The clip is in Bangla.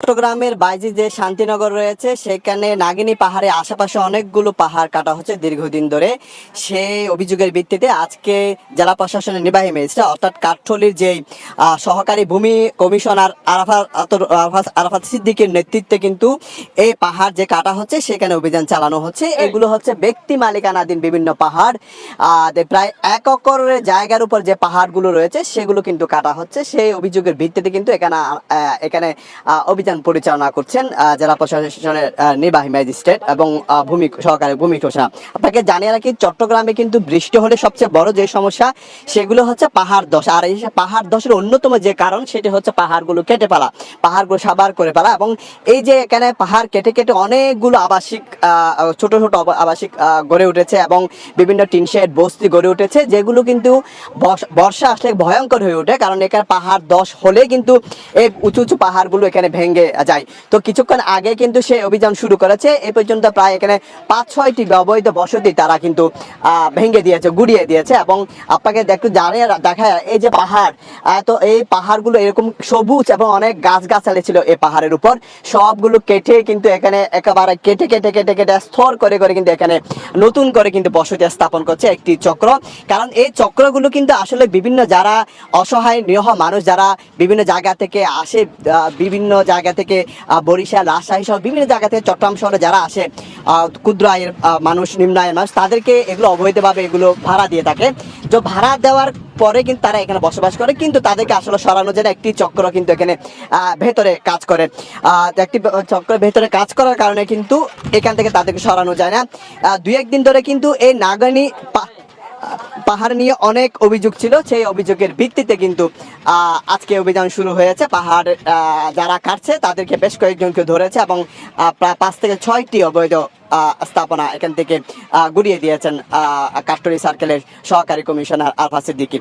চট্টগ্রামের বাইরে যে শান্তিনগর রয়েছে সেখানে নাগিনী পাহাড়ে আশেপাশে অনেকগুলো পাহাড় কাটা হচ্ছে দীর্ঘদিন ধরে। সেই অভিযোগের ভিত্তিতে আজকে জেলা প্রশাসনের নির্বাহী ম্যাজিস্ট্রেট অর্থাৎ কাঠঠোলির যেই সহকারী ভূমি কমিশনার আরাফাত সিদ্দিকীর নেতৃত্বে কিন্তু এই পাহাড় যে কাটা হচ্ছে সেখানে অভিযান চালানো হচ্ছে। এগুলো হচ্ছে ব্যক্তি মালিকানাধীন বিভিন্ন পাহাড়। প্রায় 1 একরের জায়গার উপর যে পাহাড়গুলো রয়েছে সেগুলো কিন্তু কাটা হচ্ছে। সেই অভিযোগের ভিত্তিতে কিন্তু এখানে অভিযান পরিচালনা করছেন জেলা প্রশাসনের নির্বাহী ম্যাজিস্ট্রেট এবং সহকারী ভূমি কমিশনার। আপনাকে জানিয়ে রাখি, চট্টগ্রামে কিন্তু বৃষ্টি হলে সবচেয়ে বড় যে সমস্যা সেগুলো হচ্ছে পাহাড় ধস। আর এই পাহাড় ধসের অন্যতম যে কারণ সেটি হচ্ছে পাহাড়গুলো কেটে ফেলা, পাহাড়গুলো সাবার করে ফেলা। এবং এই যে এখানে পাহাড় কেটে কেটে অনেকগুলো আবাসিক ছোট ছোট আবাসিক গড়ে উঠেছে এবং বিভিন্ন টিন শেড বস্তি গড়ে উঠেছে, যেগুলো কিন্তু বর্ষা আসলে ভয়ঙ্কর হয়ে ওঠে। কারণ এখানে পাহাড় ধস হলে কিন্তু এই উঁচু উঁচু পাহাড়গুলো এখানে ভেঙে যায়। তো কিছুক্ষণ আগে কিন্তু সে অভিযান শুরু করেছে। এ পর্যন্ত প্রায় এখানে 5-6টি অবৈধ বসতি তারা কিন্তু ভেঙে দিয়েছে, গুড়িয়ে দিয়েছে। এবং আপনাকে একটু জানিয়ে দেখায়, এই যে পাহাড়, তো এই পাহাড়গুলো এরকম সবুজ এবং অনেক গাছগাছালি ছিল এই পাহাড়ের উপর, সবগুলো কেটে কিন্তু এখানে একেবারে কেটে কেটে কেটে কেটে স্তর করে করে কিন্তু এখানে নতুন করে কিন্তু বসতি স্থাপন করছে একটি চক্র। কারণ এই চক্রগুলো কিন্তু আসলে বিভিন্ন যারা অসহায় নিরীহ মানুষ যারা বিভিন্ন জায়গা থেকে আসে, বিভিন্ন জায়গা থেকে বরিশাল, রাজশাহী সহ বিভিন্ন জায়গা থেকে চট্টগ্রাম শহরে যারা আসে, ক্ষুদ্র আয়ের মানুষ, নিম্ন আয়ের মানুষ, তাদেরকে এগুলো অবৈধভাবে এগুলো ভাড়া দিয়ে থাকে। তো ভাড়া দেওয়ার পরে কিন্তু তারা এখানে বসবাস করে, কিন্তু তাদেরকে আসলে সরানো যায় না। একটি চক্র কিন্তু এখানে ভেতরে কাজ করে। একটি চক্রের ভেতরে কাজ করার কারণে কিন্তু এখান থেকে তাদেরকে সরানো যায় না। 2-1 দিন ধরে কিন্তু এই নাগিনী পাহাড় নিয়ে অনেক অভিযোগ ছিল। সেই অভিযোগের ভিত্তিতে কিন্তু আজকে অভিযান শুরু হয়েছে। পাহাড় যারা কাটছে তাদেরকে বেশ কয়েকজনকে ধরেছে এবং প্রায় 5 থেকে 6টি অবৈধ স্থাপনা এখান থেকে গুড়িয়ে দিয়েছেন কাঠঠোলি সার্কেলের সহকারী কমিশনার আরাফাত সিদ্দিকী।